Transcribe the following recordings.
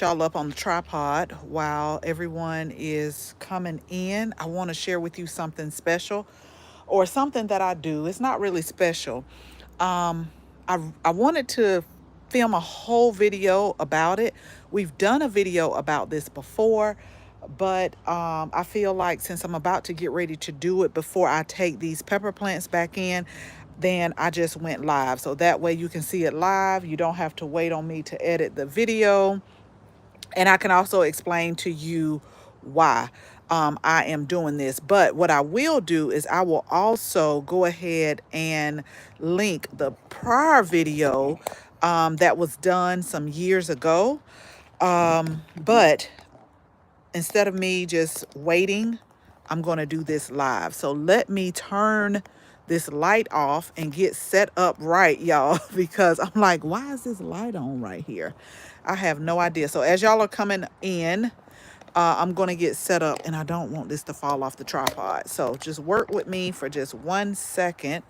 Y'all up on the tripod while everyone is coming in. I want to share with you something special or something that I do. It's not really special. Um, I wanted to film a whole video about it. We've done a video about this before, but I feel like since I'm about to get ready to do it before I take these pepper plants back in, then I just went live. So that way you can see it live. You don't have to wait on me to edit the video, and I can also explain to you why I am doing this. But what I will do is I will also go ahead and link the prior video that was done some years ago. But instead of me just waiting, I'm going to do this live. So let me turn this light off and get set up right, y'all, because I'm like, why is this light on right here? I have no idea. So as y'all are coming in, I'm going to get set up, and I don't want this to fall off the tripod. So just work with me for just 1 second,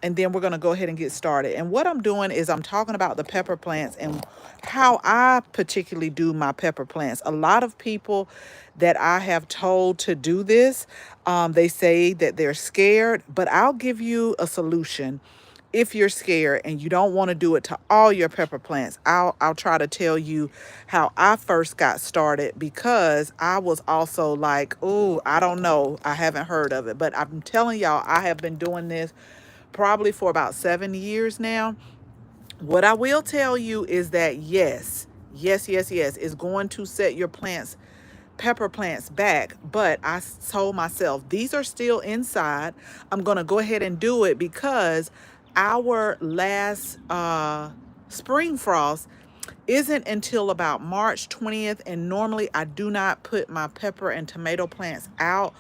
and then we're going to go ahead and get started. And what I'm doing is I'm talking about the pepper plants and how I particularly do my pepper plants. A lot of people that I have told to do this, they say that they're scared, but I'll give you a solution. If you're scared and you don't want to do it to all your pepper plants, I'll try to tell you how I first got started, because I was also like, oh, I don't know, I haven't heard of it. But I'm telling y'all, I have been doing this probably for about 7 years now. What I will tell you is that yes, it's going to set your pepper plants back. But I told myself, these are still inside. I'm going to go ahead and do it because our last spring frost isn't until about March 20th. And normally I do not put my pepper and tomato plants out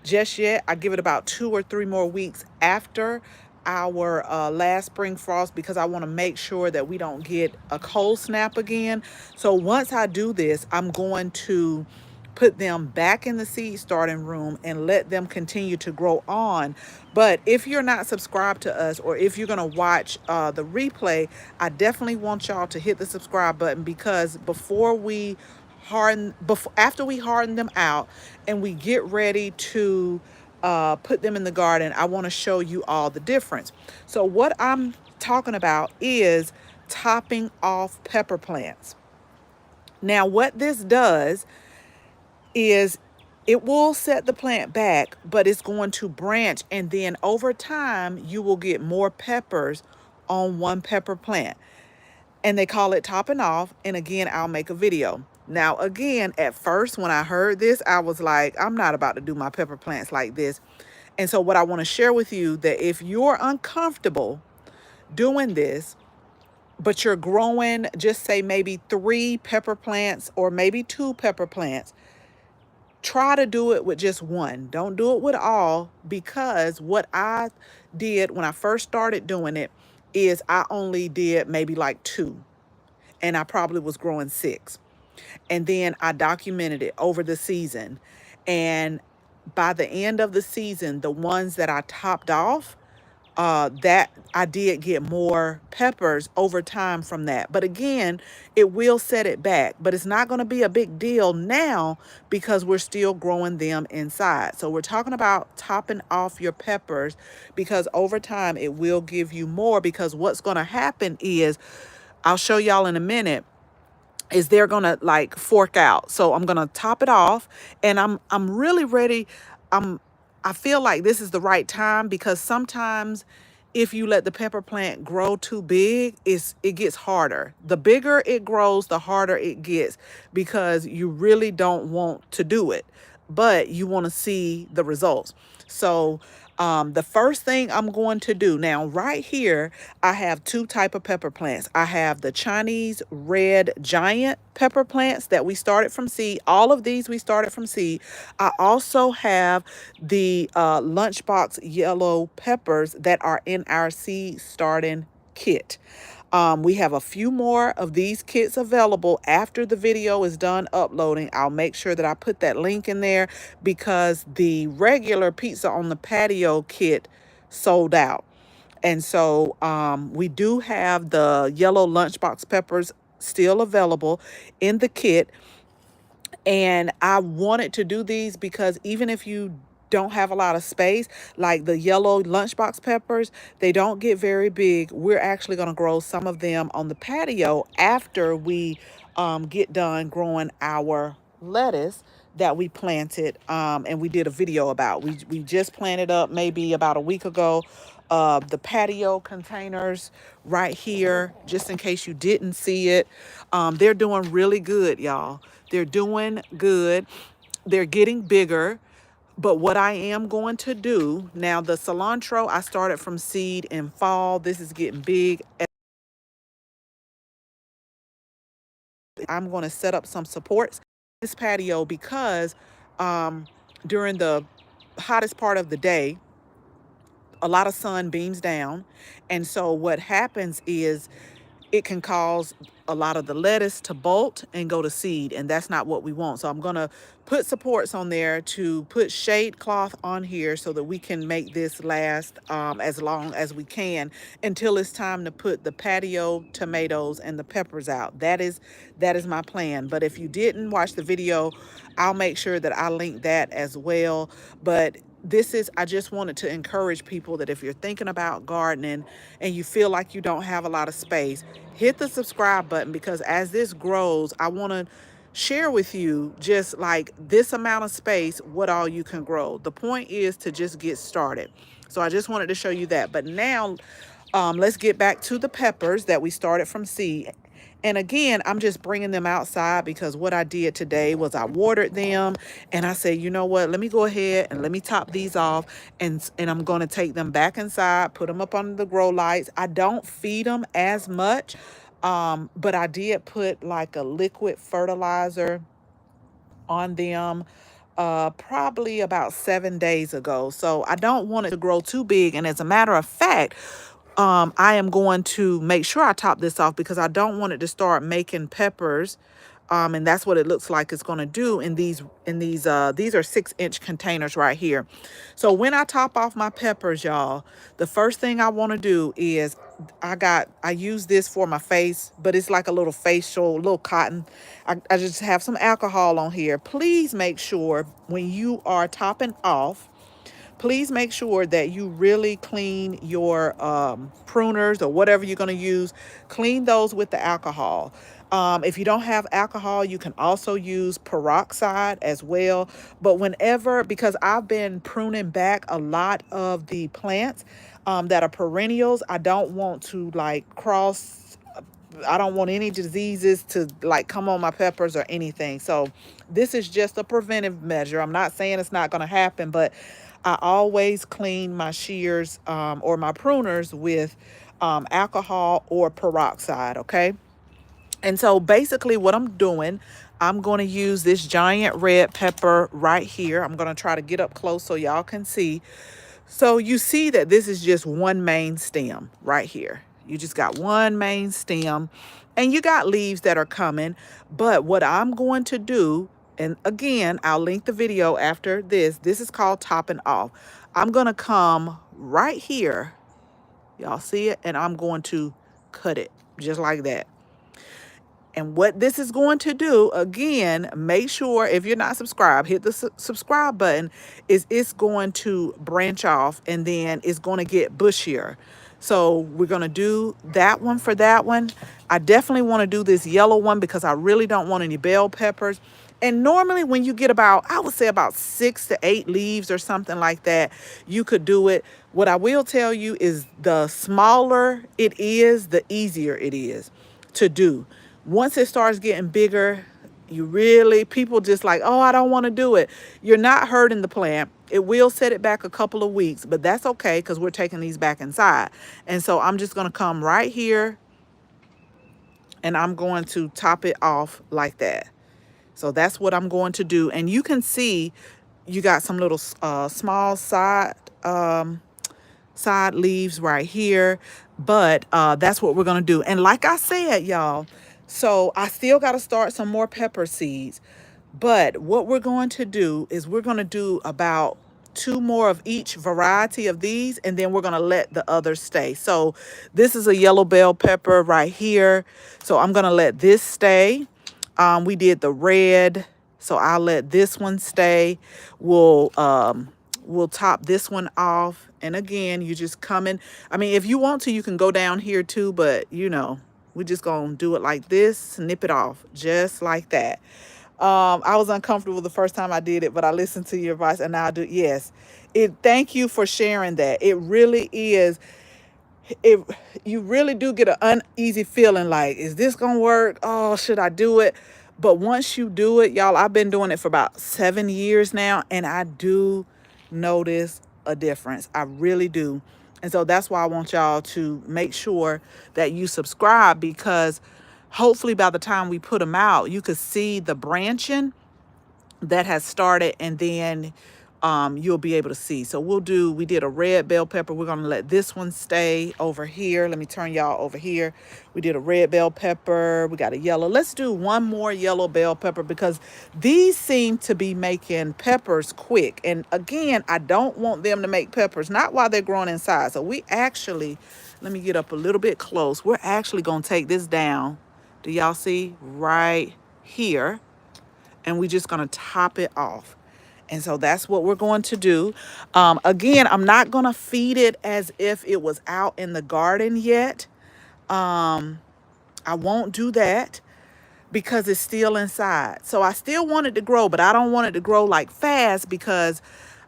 just yet. I give it about 2 or 3 more weeks after our last spring frost, because I want to make sure that we don't get a cold snap again. So once I do this, I'm going to put them back in the seed starting room and let them continue to grow on. But if you're not subscribed to us, or if you're going to watch the replay, I definitely want y'all to hit the subscribe button, because after we harden them out and we get ready to put them in the garden, I want to show you all the difference. So what I'm talking about is topping off pepper plants. Now, what this does is it will set the plant back, but it's going to branch, and then over time you will get more peppers on one pepper plant. And they call it topping off. And again, I'll make a video. Now, again, at first when I heard this, I was like, I'm not about to do my pepper plants like this. And so what I want to share with you, that if you're uncomfortable doing this, but you're growing, just say maybe 3 pepper plants or maybe 2 pepper plants, try to do it with just one. Don't do it with all, because what I did when I first started doing it is I only did maybe like 2, and I probably was growing 6. And then I documented it over the season. And by the end of the season, the ones that I topped off, that I did get more peppers over time from that. But again, it will set it back, but it's not going to be a big deal now because we're still growing them inside. So we're talking about topping off your peppers, because over time it will give you more, because what's going to happen is, I'll show y'all in a minute, is they're gonna like fork out. So I'm gonna top it off, and I'm really ready. I feel like this is the right time, because sometimes if you let the pepper plant grow too big, it gets harder. The bigger it grows, the harder it gets, because you really don't want to do it, but you want to see the results. So the first thing I'm going to do now, right here, I have 2 type of pepper plants. I have the Chinese red giant pepper plants that we started from seed. All of these we started from seed. I also have the lunchbox yellow peppers that are in our seed starting kit. We have a few more of these kits available after the video is done uploading. I'll make sure that I put that link in there, because the regular pizza on the patio kit sold out. And so we do have the yellow lunchbox peppers still available in the kit. And I wanted to do these because even if you don't have a lot of space, like the yellow lunchbox peppers, they don't get very big. We're actually going to grow some of them on the patio after we get done growing our lettuce that we planted, and we did a video about. We just planted up maybe about a week ago. The patio containers right here, just in case you didn't see it. They're doing really good, y'all. They're doing good. They're getting bigger. But what I am going to do now, the cilantro, I started from seed in fall. This is getting big. I'm going to set up some supports in this patio because um, during the hottest part of the day, a lot of sun beams down. And so what happens is it can cause a lot of the lettuce to bolt and go to seed, and that's not what we want. So I'm going to put supports on there to put shade cloth on here so that we can make this last as long as we can until it's time to put the patio tomatoes and the peppers out. That is my plan. But if you didn't watch the video, I'll make sure that I link that as well. But I just wanted to encourage people that if you're thinking about gardening and you feel like you don't have a lot of space, hit the subscribe button, because as this grows, I want to share with you just like this amount of space, what all you can grow. The point is to just get started. So I just wanted to show you that. But now let's get back to the peppers that we started from seed. And again, I'm just bringing them outside because what I did today was I watered them, and I said, you know what, let me go ahead and let me top these off, and I'm going to take them back inside, put them up under the grow lights. I don't feed them as much, but I did put like a liquid fertilizer on them probably about 7 days ago. So I don't want it to grow too big. And as a matter of fact, I am going to make sure I top this off because I don't want it to start making peppers. And that's what it looks like it's going to do in these are 6-inch containers right here. So when I top off my peppers, y'all, the first thing I want to do is I use this for my face, but it's like a little facial, little cotton. I just have some alcohol on here. Please make sure when you are topping off, please make sure that you really clean your pruners or whatever you're going to use. Clean those with the alcohol. If you don't have alcohol, you can also use peroxide as well. But because I've been pruning back a lot of the plants that are perennials, I don't want to I don't want any diseases to like come on my peppers or anything. So this is just a preventive measure. I'm not saying it's not going to happen, but I always clean my shears or my pruners with alcohol or peroxide, okay? And so basically what I'm doing, I'm going to use this giant red pepper right here. I'm going to try to get up close so y'all can see. So you see that this is just one main stem right here. You just got one main stem and you got leaves that are coming. But what I'm going to do, and again, I'll link the video after this. This is called topping off. I'm going to come right here. Y'all see it? And I'm going to cut it just like that. And what this is going to do, again, make sure if you're not subscribed, hit the subscribe button, is it's going to branch off and then it's going to get bushier. So we're going to do that one for that one. I definitely want to do this yellow one because I really don't want any bell peppers. And normally when you get about, I would say about 6 to 8 leaves or something like that, you could do it. What I will tell you is the smaller it is, the easier it is to do. Once it starts getting bigger, people just like, oh, I don't want to do it. You're not hurting the plant. It will set it back a couple of weeks, but that's okay because we're taking these back inside. And so I'm just going to come right here and I'm going to top it off like that. So that's what I'm going to do. And you can see you got some little small side leaves right here. But that's what we're going to do. And like I said, y'all, so I still got to start some more pepper seeds. But what we're going to do is we're going to do about 2 more of each variety of these, and then we're going to let the others stay. So this is a yellow bell pepper right here. So I'm going to let this stay. We did the red, so I'll let this one stay. We'll top this one off. And again, you just come in. I mean, if you want to, you can go down here too, but you know, we're just going to do it like this, snip it off, just like that. I was uncomfortable the first time I did it, but I listened to your advice and now I do. Yes. Thank you for sharing that. It really is. It You really do get an uneasy feeling like, is this gonna work? Oh, should I do it? But once you do it, y'all, I've been doing it for about 7 years now, and I do notice a difference. I really do. And so that's why I want y'all to make sure that you subscribe, because hopefully by the time we put them out, you could see the branching that has started, and then you'll be able to see. So we did a red bell pepper. We're going to let this one stay over here. Let me turn y'all over here. We did a red bell pepper. We got a yellow. Let's do one more yellow bell pepper, because these seem to be making peppers quick. And again, I don't want them to make peppers, not while they're growing inside. So we actually, let me get up a little bit close. We're actually going to take this down. Do y'all see right here? And we're just going to top it off. And so that's what we're going to do. Again, I'm not going to feed it as if it was out in the garden yet. I won't do that because it's still inside. So I still want it to grow, but I don't want it to grow like fast, because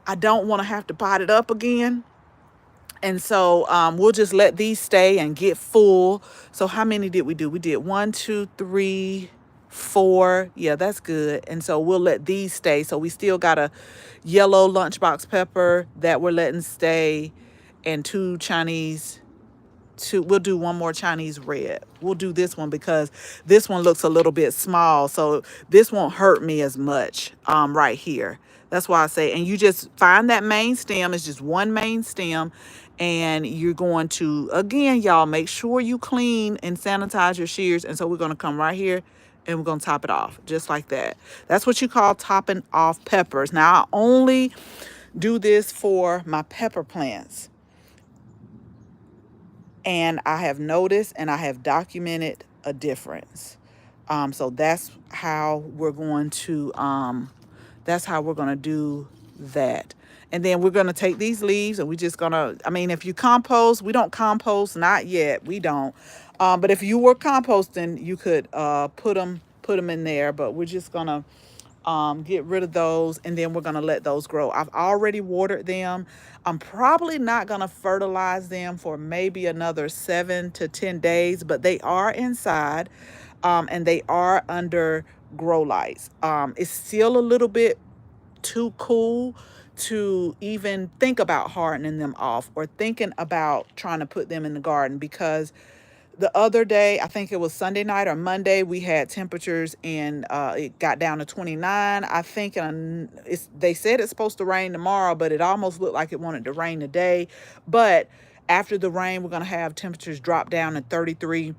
I don't want to have to pot it up again. And so we'll just let these stay and get full. So how many did we do? We did 1, 2, 3, 4. Yeah, that's good. And so we'll let these stay. So we still got a yellow lunchbox pepper that we're letting stay, and 2 Chinese. We'll do 1 more Chinese red. We'll do this one because this one looks a little bit small, so this won't hurt me as much right here. That's why I say, and you just find that main stem. It's just one main stem, and you're going to, again, y'all, make sure you clean and sanitize your shears. And so we're going to come right here and we're going to top it off just like that. That's what you call topping off peppers. Now, I only do this for my pepper plants. And I have noticed and I have documented a difference. So that's how we're going to do that. And then we're going to take these leaves and we're just going to, I mean, if you compost, we don't compost, not yet, we don't. But if you were composting, you could put them in there, but we're just going to get rid of those, and then we're going to let those grow. I've already watered them. I'm probably not going to fertilize them for maybe another 7 to 10 days, but they are inside, and they are under grow lights. It's still a little bit too cool to even think about hardening them off or thinking about trying to put them in the garden, because the other day, I think it was Sunday night or Monday, we had temperatures, and it got down to 29. I think they said it's supposed to rain tomorrow, but it almost looked like it wanted to rain today. But after the rain, we're going to have temperatures drop down to 33.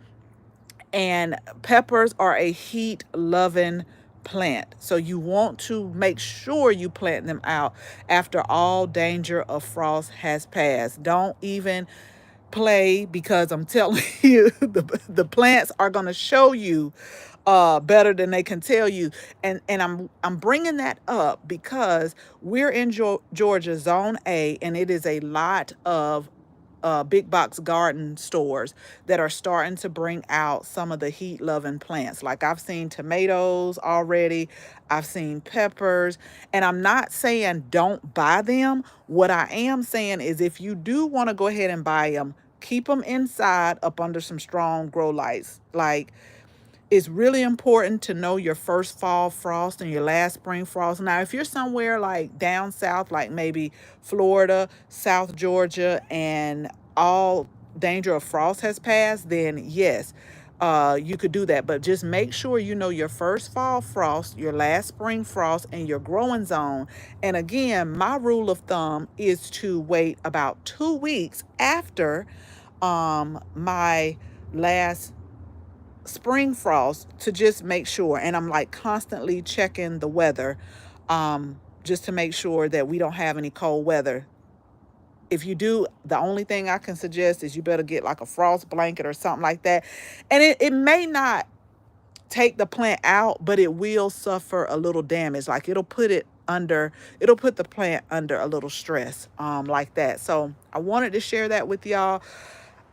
And peppers are a heat-loving plant. So you want to make sure you plant them out after all danger of frost has passed. Don't even play, because I'm telling you, the plants are going to show you better than they can tell you. And I'm bringing that up because we're in Georgia, Zone A, and it is a lot of big box garden stores that are starting to bring out some of the heat loving plants. Like I've seen tomatoes already, I've seen peppers, and I'm not saying don't buy them. What I am saying is, if you do want to go ahead and buy them, keep them inside up under some strong grow lights. Like, it's really important to know your first fall frost and your last spring frost. Now, if you're somewhere like down south, like maybe Florida, South Georgia, and all danger of frost has passed, then yes, you could do that. But just make sure you know your first fall frost, your last spring frost, and your growing zone. And again, my rule of thumb is to wait about 2 weeks after my last spring frost to just make sure. And I'm like constantly checking the weather, just to make sure that we don't have any cold weather. If you do, the only thing I can suggest is you better get like a frost blanket or something like that. And it may not take the plant out, but it will suffer a little damage. Like it'll put the plant under a little stress, like that. So I wanted to share that with y'all.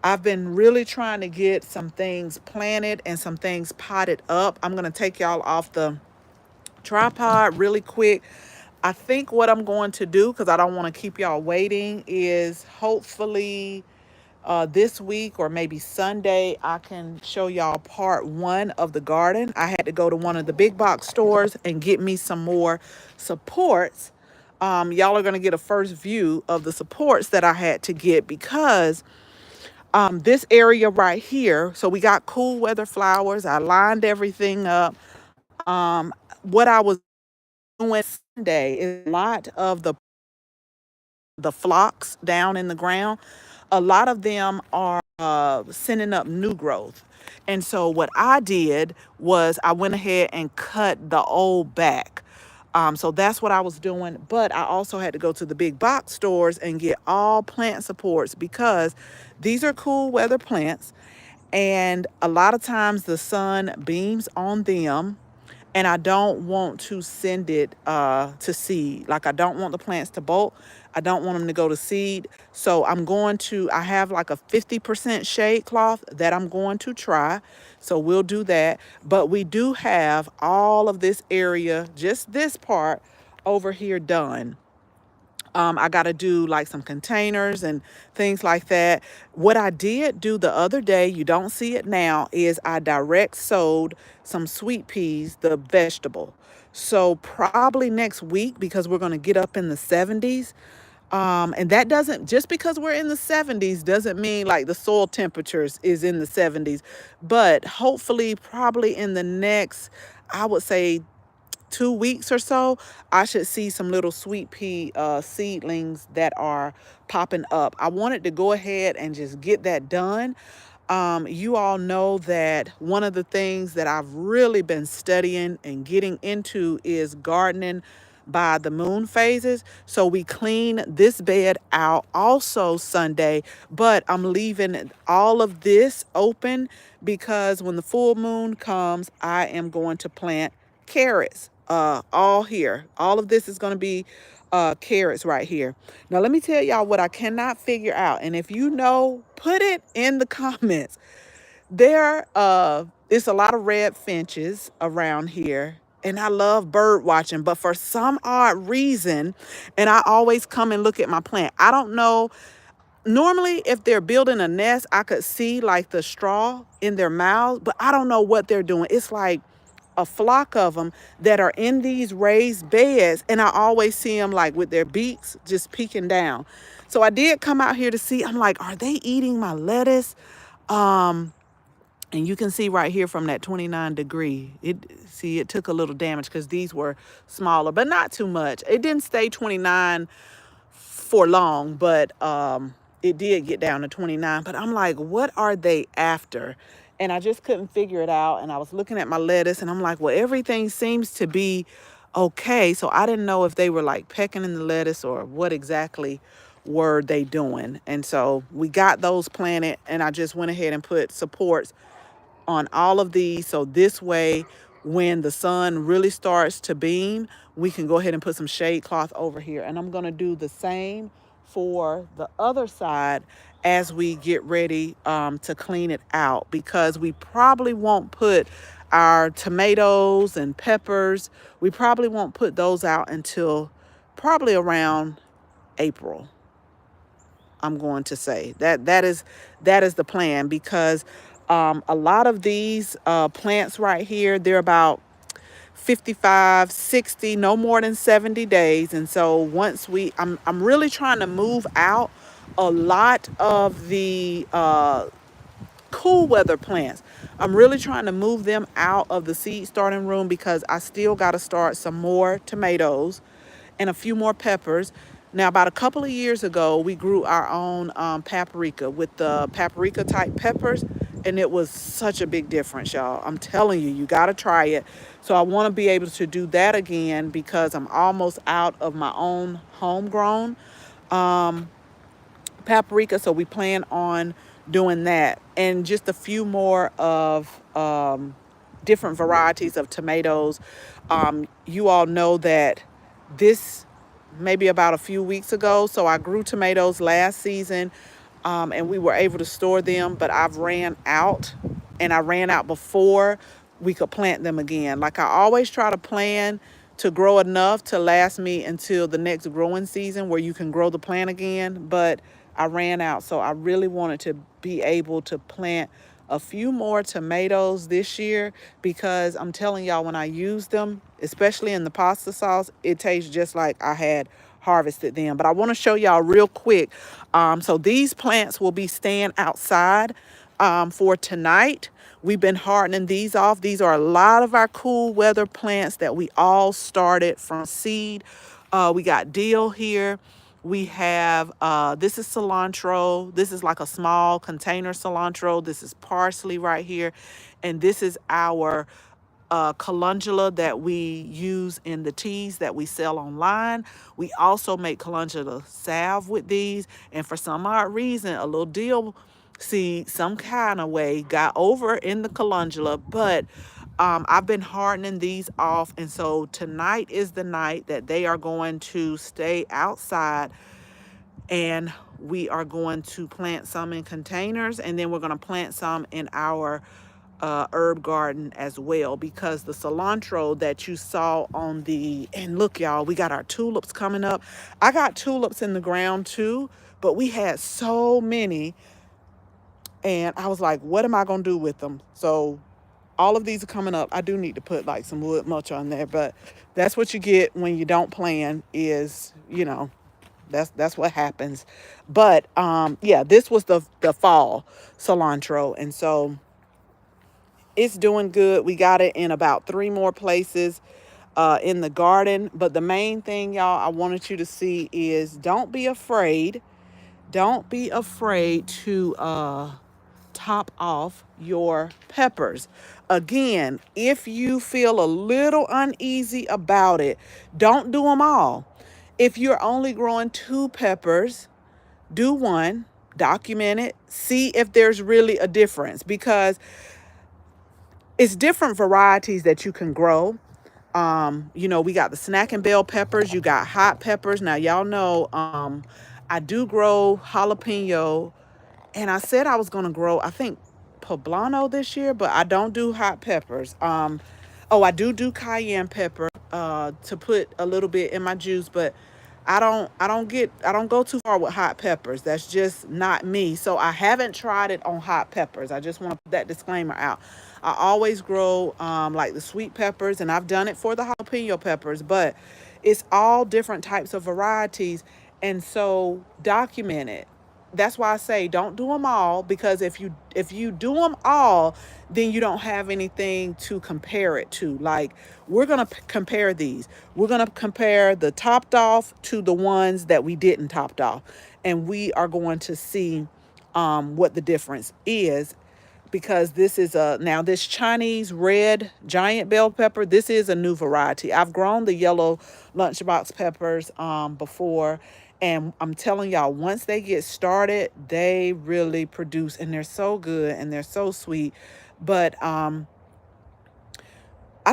I've been really trying to get some things planted and some things potted up. I'm going to take y'all off the tripod really quick. I think what I'm going to do, because I don't want to keep y'all waiting, is hopefully this week or maybe Sunday, I can show y'all part one of the garden. I had to go to one of the big box stores and get me some more supports. Y'all are going to get a first view of the supports that I had to get, because this area right here, so we got cool weather flowers. I lined everything up. What I was doing Sunday is a lot of the flocks down in the ground. A lot of them are sending up new growth. And so what I did was I went ahead and cut the old back. So that's what I was doing. But I also had to go to the big box stores and get all plant supports, because these are cool weather plants. And a lot of times the sun beams on them, and I don't want to send it to seed. Like, I don't want the plants to bolt. I don't want them to go to seed. So I have like a 50% shade cloth that I'm going to try. So we'll do that. But we do have all of this area, just this part over here, done. I got to do like some containers and things like that. What I did do the other day, you don't see it now, is I direct sowed some sweet peas, the vegetable. So probably next week, because we're going to get up in the 70s. And that doesn't, just because we're in the 70s doesn't mean like the soil temperatures is in the 70s. But hopefully, probably in the next, I would say, 2 weeks or so, I should see some little sweet pea seedlings that are popping up. I wanted to go ahead and just get that done. You all know that one of the things that I've really been studying and getting into is gardening by the moon phases. So we clean this bed out also Sunday, but I'm leaving all of this open, because when the full moon comes, I am going to plant carrots all here. All of this is going to be carrots right here. Now let me tell y'all what I cannot figure out, and if you know, put it in the comments. It's a lot of red finches around here, and I love bird watching, but for some odd reason, and I always come and look at my plant, I don't know. Normally, if they're building a nest, I could see like the straw in their mouths, but I don't know what they're doing. It's like a flock of them that are in these raised beds, and I always see them like with their beaks just peeking down. So I did come out here to see. I'm like, are they eating my lettuce? And you can see right here from that 29 degree, it took a little damage because these were smaller, but not too much. It didn't stay 29 for long, but it did get down to 29. But I'm like, what are they after? And I just couldn't figure it out. And I was looking at my lettuce, and I'm like, well, everything seems to be okay. So I didn't know if they were like pecking in the lettuce or what exactly were they doing. And so we got those planted, and I just went ahead and put supports on all of these. So this way, when the sun really starts to beam, we can go ahead and put some shade cloth over here. And I'm going to do the same for the other side as we get ready to clean it out, because we probably won't put our tomatoes and peppers, we probably won't put those out until probably around April. I'm going to say that is the plan, because a lot of these plants right here, they're about 55, 60, no more than 70 days. And so once I'm really trying to move out a lot of the cool weather plants. I'm really trying to move them out of the seed starting room, because I still got to start some more tomatoes and a few more peppers. Now, about a couple of years ago, we grew our own paprika with the paprika type peppers. and it was such a big difference, y'all. I'm telling you, you got to try it. So I want to be able to do that again because I'm almost out of my own homegrown paprika. So we plan on doing that, and just a few more of different varieties of tomatoes. You all know that this maybe about a few weeks ago. So I grew tomatoes last season, and we were able to store them, but I've ran out, and I ran out before we could plant them again. Like I always try to plan to grow enough to last me until the next growing season where you can grow the plant again, but I ran out. So I really wanted to be able to plant a few more tomatoes this year because I'm telling y'all, when I use them, especially in the pasta sauce, it tastes just like I had harvested them. But I want to show y'all real quick. So these plants will be staying outside for tonight. We've been hardening these off. These are a lot of our cool weather plants that we all started from seed. We got dill here. We have, this is cilantro. This is like a small container cilantro. This is parsley right here. And this is our calendula that we use in the teas that we sell online. We also make calendula salve with these. And for some odd reason, a little dill seed, some kind of way, got over in the calendula. But I've been hardening these off. And so tonight is the night that they are going to stay outside, and we are going to plant some in containers, and then we're going to plant some in our herb garden as well, because the cilantro that you saw on the, and look y'all, we got our tulips coming up. I got tulips in the ground too, but we had so many, and I was like, what am I going to do with them? So all of these are coming up. I do need to put like some wood mulch on there, but that's what you get when you don't plan, is, you know, that's what happens. But yeah, this was the fall cilantro, and so it's doing good. We got it in about 3 more places in the garden. But the main thing, y'all, I wanted you to see is don't be afraid. Don't be afraid to top off your peppers. Again, if you feel a little uneasy about it, don't do them all. If you're only growing 2 peppers, do 1, document it, see if there's really a difference, because it's different varieties that you can grow. You know, we got the snack and bell peppers, you got hot peppers. Now, y'all know I do grow jalapeno, and I said I was going to grow, I think, poblano this year, but I don't do hot peppers. Oh, I do cayenne pepper to put a little bit in my juice, but I don't go too far with hot peppers. That's just not me. So I haven't tried it on hot peppers. I just want to put that disclaimer out. I always grow like the sweet peppers, and I've done it for the jalapeno peppers, but it's all different types of varieties. And so document it. That's why I say don't do them all, because if you do them all, then you don't have anything to compare it to. Like, we're going to compare these. We're going to compare the topped off to the ones that we didn't topped off, and we are going to see what the difference is, because this is a, now this Chinese red giant bell pepper, this is a new variety. I've grown the yellow lunchbox peppers before, and I'm telling y'all, once they get started, they really produce, and they're so good and they're so sweet. But I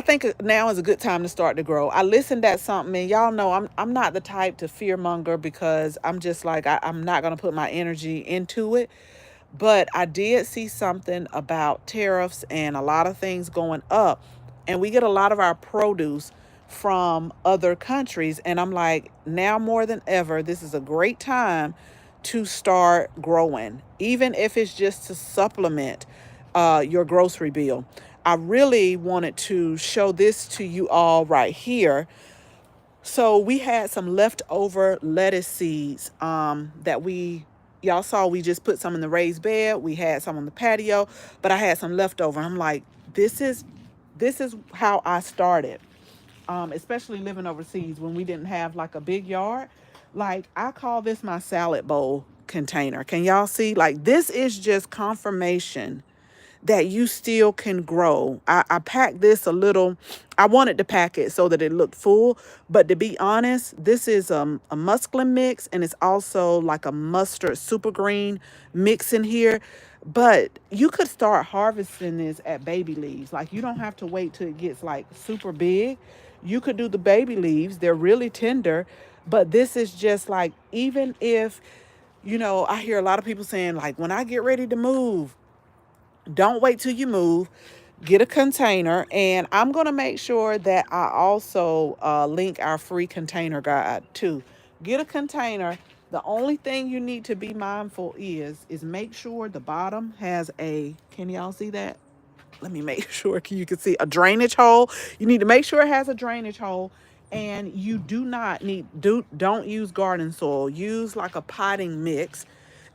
think now is a good time to start to grow. I listened at something, and y'all know I'm not the type to fear monger, because I'm just like, I'm not gonna put my energy into it. But I did see something about tariffs and a lot of things going up, and we get a lot of our produce from other countries. And I'm like, now more than ever, this is a great time to start growing, even if it's just to supplement your grocery bill. I really wanted to show this to you all right here. So we had some leftover lettuce seeds that y'all saw, we just put some in the raised bed. We had some on the patio, but I had some leftover. I'm like, this is how I started, especially living overseas when we didn't have like a big yard. Like, I call this my salad bowl container. Can y'all see? Like, this is just confirmation that you still can grow. I packed this a little. I wanted to pack it so that it looked full, but to be honest, this is a musclin mix, and it's also like a mustard super green mix in here. But you could start harvesting this at baby leaves. Like, you don't have to wait till it gets like super big. You could do the baby leaves. They're really tender, but this is just like, even if, I hear a lot of people saying, like, when I get ready to move, don't wait till you move. Get a container, and I'm going to make sure that I also link our free container guide too. Get a container. The only thing you need to be mindful is make sure the bottom has a, can y'all see that? Let me make sure you can see a drainage hole. You need to make sure it has a drainage hole, and you do not need don't use garden soil. Use like a potting mix,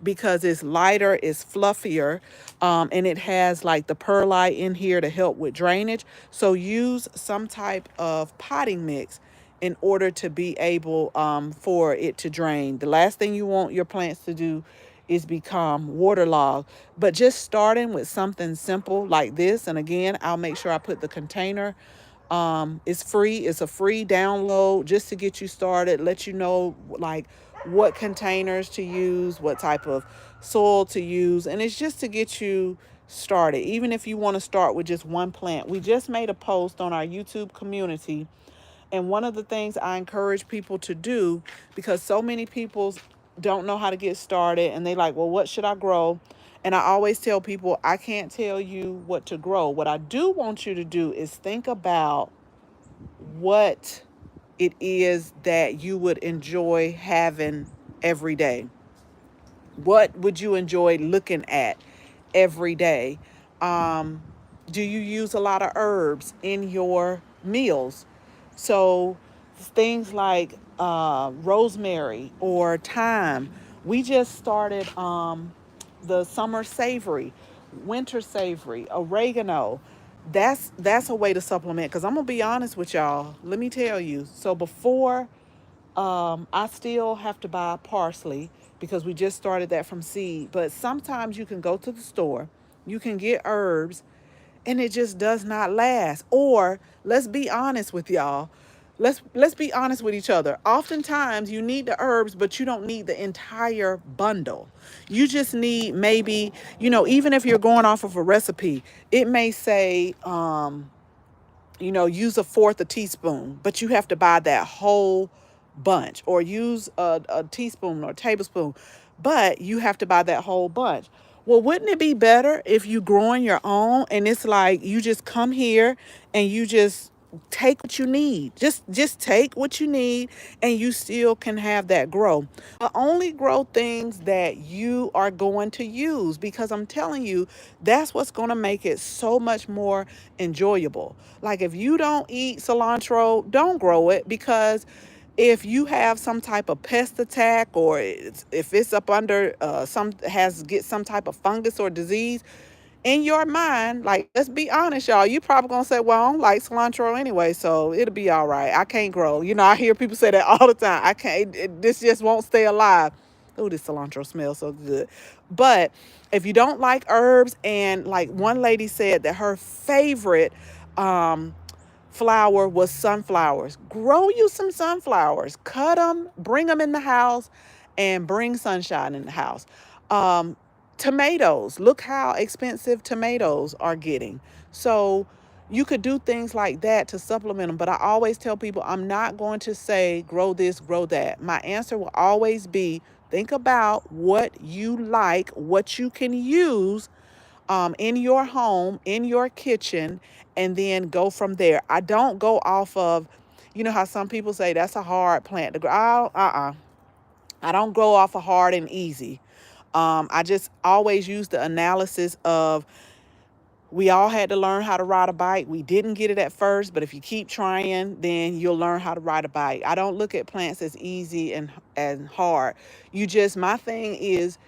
because it's lighter, it's fluffier, and it has like the perlite in here to help with drainage. So use some type of potting mix in order to be able for it to drain. The last thing you want your plants to do is become waterlogged. But just starting with something simple like this, and again, I'll make sure I put the container. It's free. It's a free download just to get you started, let you know like what containers to use, what type of soil to use, and it's just to get you started. Even if you want to start with just one plant. We just made a post on our YouTube community, and one of the things I encourage people to do, because so many people don't know how to get started, and they like, well, what should I grow? And I always tell people, I can't tell you what to grow. What I do want you to do is think about what it is that you would enjoy having every day. What would you enjoy looking at every day? Um, do you use a lot of herbs in your meals? So things like rosemary or thyme. We just started the summer savory, winter savory, oregano. That's a way to supplement. Because I'm gonna be honest with y'all. Let me tell you. So before, I still have to buy parsley because we just started that from seed. But sometimes you can go to the store, you can get herbs, and it just does not last. Or let's be honest with y'all. Let's be honest with each other. Oftentimes you need the herbs, but you don't need the entire bundle. You just need maybe, even if you're going off of a recipe, it may say use a fourth a teaspoon, but you have to buy that whole bunch, or use a teaspoon or a tablespoon, but you have to buy that whole bunch. Well, wouldn't it be better if you growing your own, and it's like you just come here and you just take what you need. Just take what you need, and you still can have that grow. But only grow things that you are going to use, because I'm telling you, that's what's going to make it so much more enjoyable. Like, if you don't eat cilantro, don't grow it, because if you have some type of pest attack, or if it's up under get some type of fungus or disease, in your mind, like, let's be honest, y'all, you probably gonna say, well, I don't like cilantro anyway, so it'll be all right. I can't grow. I hear people say that all the time. I can't, this just won't stay alive. Oh, this cilantro smells so good. But if you don't like herbs, and like one lady said that her favorite um, flower was sunflowers. Grow you some sunflowers, cut them, bring them in the house, and bring sunshine in the house. Um, Tomatoes, look how expensive tomatoes are getting. So you could do things like that to supplement them. But I always tell people, I'm not going to say grow this, grow that. My answer will always be, think about what you like, what you can use in your home, in your kitchen, and then go from there. I don't go off of, how some people say that's a hard plant to grow. I don't go off of hard and easy. I just always use the analysis of, we all had to learn how to ride a bike. We didn't get it at first, but if you keep trying, then you'll learn how to ride a bike. I don't look at plants as easy and hard. My thing is,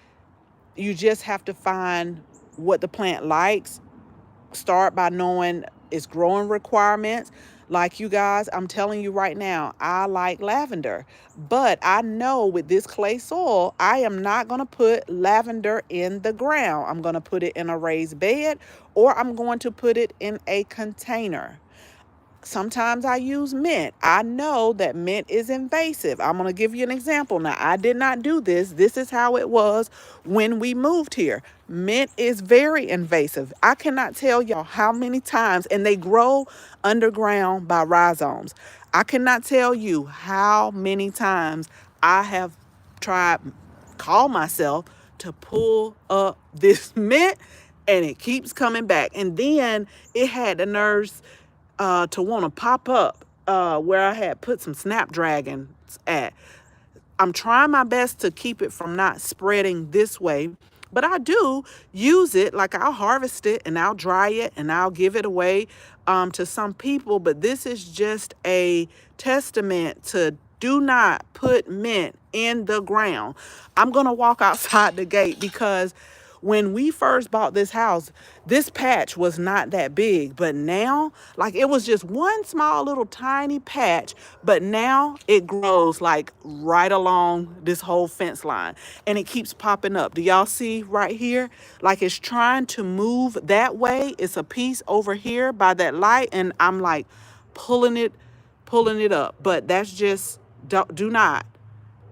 you just have to find what the plant likes. Start by knowing its growing requirements. Like you guys, I'm telling you right now, I like lavender, but I know with this clay soil, I am not going to put lavender in the ground. I'm going to put it in a raised bed, or I'm going to put it in a container. Sometimes I use mint. I know that mint is invasive. I'm going to give you an example. Now, I did not do this. This is how it was when we moved here. Mint is very invasive. I cannot tell y'all how many times, and they grow underground by rhizomes. I cannot tell you how many times I have tried, call myself, to pull up this mint, and it keeps coming back. And then it had the nerves to want to pop up where I had put some snapdragons at. I'm trying my best to keep it from not spreading this way, but I do use it. Like, I'll harvest it and I'll dry it and I'll give it away to some people. But this is just a testament to do not put mint in the ground. I'm going to walk outside the gate because when we first bought this house, this patch was not that big, but now, like, it was just one small little tiny patch, but now it grows like right along this whole fence line, and it keeps popping up. Do y'all see right here? Like, it's trying to move that way. It's a piece over here by that light, and I'm like pulling it up, but that's just, do not.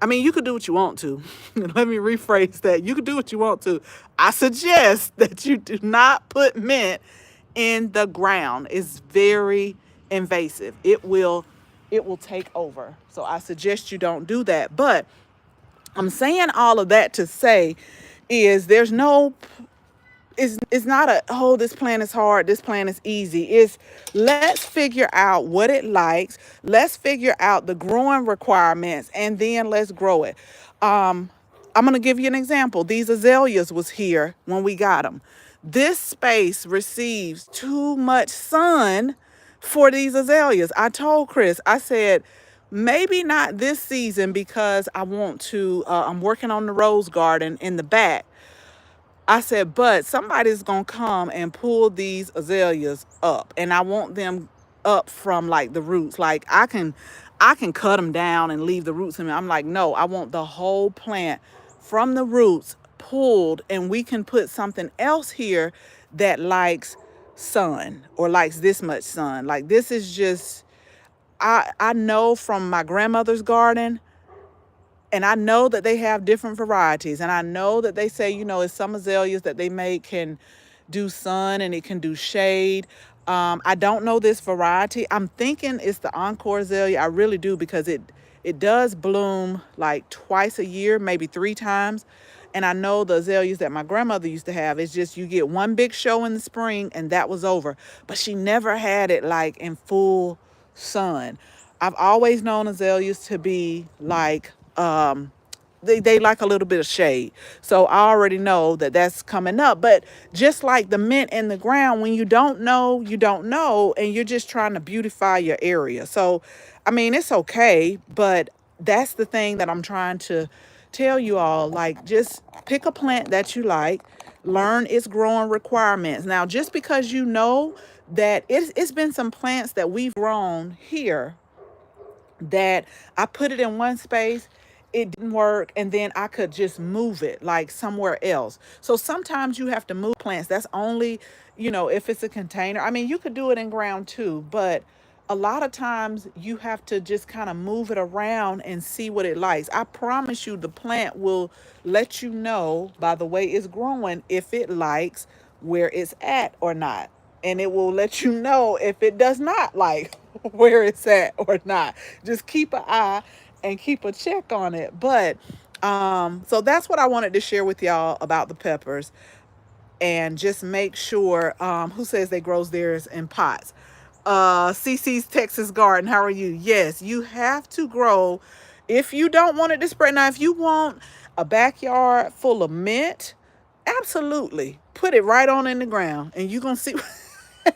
I mean, you could do what you want to. Let me rephrase that. You could do what you want to. I suggest that you do not put mint in the ground. It's very invasive. It will take over. So I suggest you don't do that. But I'm saying all of that to say is there's no, it's not a, oh, this plant is hard, this plant is easy. It's, let's figure out what it likes. Let's figure out the growing requirements, and then let's grow it. I'm going to give you an example. These azaleas was here when we got them. This space receives too much sun for these azaleas. I told Chris, I said, maybe not this season because I want to, I'm working on the rose garden in the back. I said, but somebody's going to come and pull these azaleas up, and I want them up from like the roots. Like, I can cut them down and leave the roots in them. I'm like, no, I want the whole plant from the roots pulled, and we can put something else here that likes sun or likes this much sun. Like, this is just, I know from my grandmother's garden, and I know that they have different varieties. And I know that they say, it's some azaleas that they make can do sun and it can do shade. I don't know this variety. I'm thinking it's the Encore azalea. I really do, because it does bloom like twice a year, maybe 3 times. And I know the azaleas that my grandmother used to have, it's just you get one big show in the spring and that was over. But she never had it like in full sun. I've always known azaleas to be like, they like a little bit of shade. So I already know that that's coming up. But just like the mint in the ground, when you don't know, you don't know, and you're just trying to beautify your area. So, I mean, it's okay, but that's the thing that I'm trying to tell you all. Like, just pick a plant that you like, learn its growing requirements. Now, just because you know that it's been some plants that we've grown here that I put it in one space, it didn't work, and then I could just move it like somewhere else. So sometimes you have to move plants. That's only, if it's a container. I mean, you could do it in ground too, but a lot of times you have to just kind of move it around and see what it likes. I promise you the plant will let you know by the way it's growing if it likes where it's at or not. And it will let you know if it does not like where it's at or not. Just keep an eye and keep a check on it. But so that's what I wanted to share with y'all about the peppers. And just make sure, who says they grows theirs in pots? CC's Texas Garden, how are you? Yes, you have to grow. If you don't want it to spread, now if you want a backyard full of mint, absolutely put it right on in the ground and you're gonna see.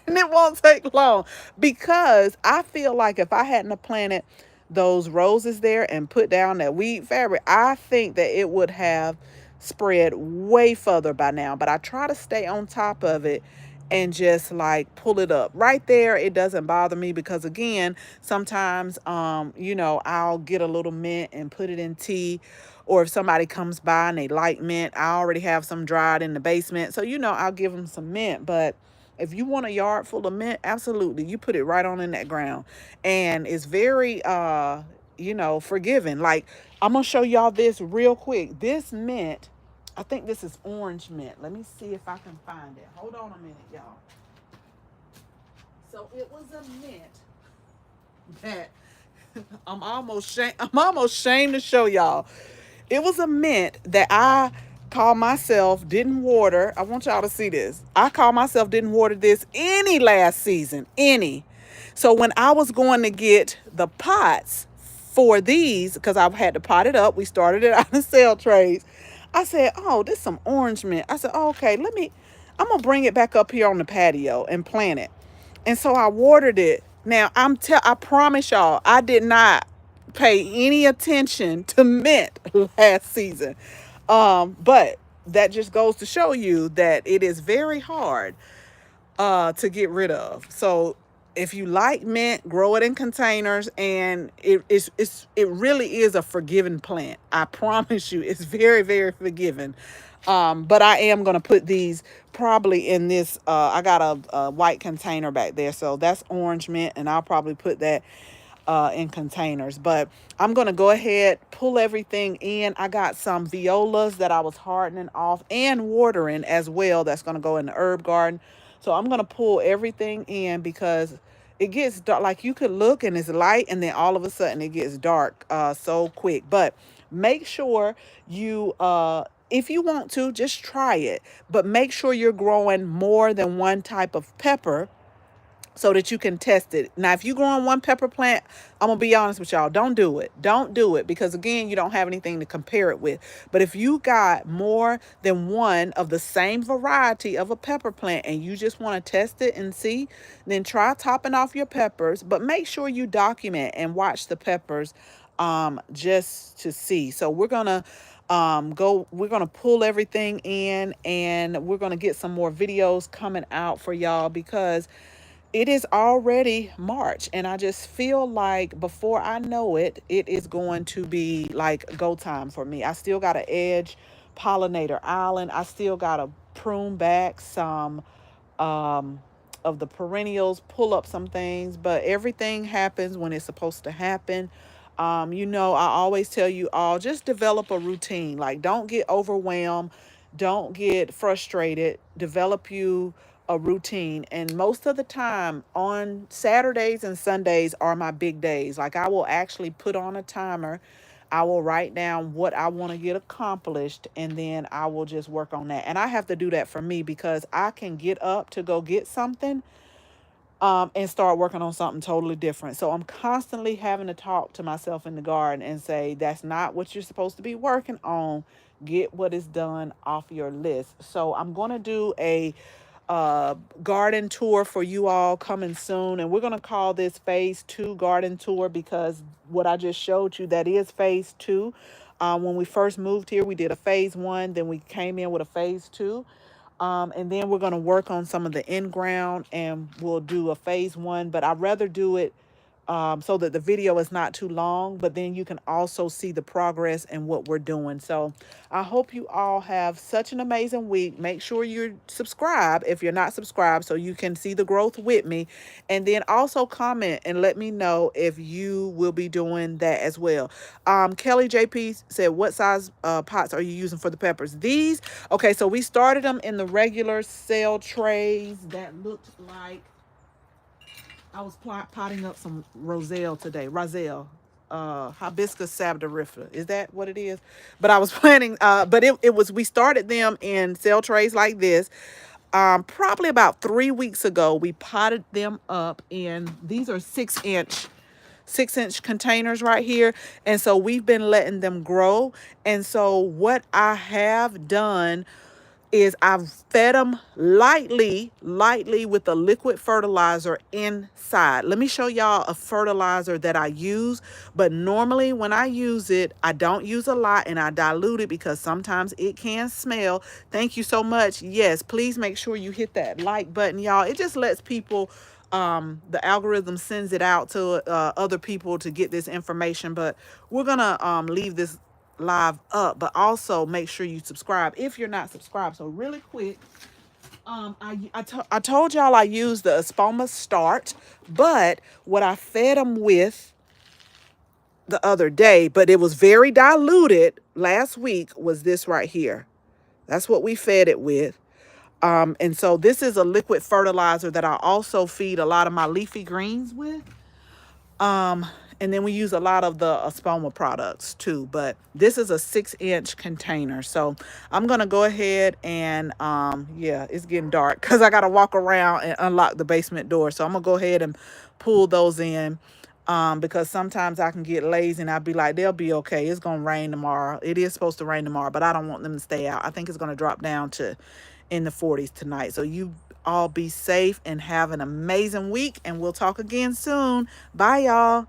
And it won't take long, because I feel like if I hadn't have planted those roses there and put down that weed fabric, I think that it would have spread way further by now. But I try to stay on top of it and just like pull it up right there. It doesn't bother me because again, sometimes I'll get a little mint and put it in tea, or if somebody comes by and they like mint, I already have some dried in the basement, so I'll give them some mint. But if you want a yard full of mint, absolutely, you put it right on in that ground, and it's very forgiving. Like, I'm gonna show y'all this real quick. This mint, I think this is orange mint. Let me see if I can find it. Hold on a minute, y'all. So it was a mint that I'm almost ashamed to show y'all. It was a mint that I call myself didn't water. I want y'all to see this. I call myself didn't water this any last season. Any. So when I was going to get the pots for these, because I've had to pot it up, we started it out in sale trays. I said, oh, this is some orange mint. I said, oh, okay, I'm gonna bring it back up here on the patio and plant it. And so I watered it. Now I promise y'all, I did not pay any attention to mint last season. But that just goes to show you that it is very hard to get rid of. So if you like mint, grow it in containers, and it really is a forgiving plant. I promise you, it's very, very forgiving. But I am gonna put these probably in this. I got a white container back there, so that's orange mint, and I'll probably put that in containers. But I'm gonna go ahead, pull everything in. I got some violas that I was hardening off and watering as well. That's gonna go in the herb garden. So I'm gonna pull everything in because it gets dark. Like, you could look and it's light, and then all of a sudden it gets dark so quick. But make sure you if you want to, just try it. But make sure you're growing more than one type of pepper so that you can test it. Now, if you grow on one pepper plant, I'm gonna be honest with y'all, don't do it. Don't do it, because again, you don't have anything to compare it with. But if you got more than one of the same variety of a pepper plant and you just want to test it and see, then try topping off your peppers. But make sure you document and watch the peppers just to see. So we're gonna pull everything in, and we're gonna get some more videos coming out for y'all, because it is already March, and I just feel like before I know it, it is going to be like go time for me. I still got to edge pollinator island. I still got to prune back some um, of the perennials, pull up some things, but everything happens when it's supposed to happen. I always tell you all, just develop a routine. Like, don't get overwhelmed, don't get frustrated. Develop you a routine. And most of the time, on Saturdays and Sundays are my big days. Like, I will actually put on a timer. I will write down what I want to get accomplished, and then I will just work on that. And I have to do that for me because I can get up to go get something and start working on something totally different. So I'm constantly having to talk to myself in the garden and say, that's not what you're supposed to be working on. Get what is done off your list. So I'm going to do a garden tour for you all coming soon. And we're going to call this phase 2 garden tour, because what I just showed you, that is phase 2. When we first moved here, we did a phase 1, then we came in with a phase 2. And then we're going to work on some of the in-ground, and we'll do a phase 1. But I'd rather do it so that the video is not too long, but then you can also see the progress and what we're doing. So I hope you all have such an amazing week. Make sure you subscribe if you're not subscribed, so you can see the growth with me. And then also comment and let me know if you will be doing that as well. Kelly JP said, what size pots are you using for the peppers? These, okay, so we started them in the regular sale trays that looked like, I was potting up some roselle today. Roselle. Hibiscus sabdarifera. Is that what it is? But I was planning, but it was, we started them in cell trays like this. Probably about 3 weeks ago, we potted them up in, these are 6-inch containers right here. And so we've been letting them grow. And so what I have done is I've fed them lightly with a liquid fertilizer inside. Let me show y'all a fertilizer that I use, but normally when I use it, I don't use a lot and I dilute it because sometimes it can smell. Thank you so much. Yes, please make sure you hit that like button, y'all. It just lets people, the algorithm sends it out to other people to get this information, but we're gonna leave this live up, but also make sure you subscribe if you're not subscribed. So really quick, I told y'all I used the Espoma Start, but what I fed them with the other day, but it was very diluted last week, was this right here. That's what we fed it with. And so this is a liquid fertilizer that I also feed a lot of my leafy greens with. And then we use a lot of the Espoma products too, but this is a 6-inch container. So I'm going to go ahead and, yeah, it's getting dark because I got to walk around and unlock the basement door. So I'm going to go ahead and pull those in, because sometimes I can get lazy and I'll be like, they'll be okay. It's going to rain tomorrow. It is supposed to rain tomorrow, but I don't want them to stay out. I think it's going to drop down to in the 40s tonight. So you all be safe and have an amazing week, and we'll talk again soon. Bye, y'all.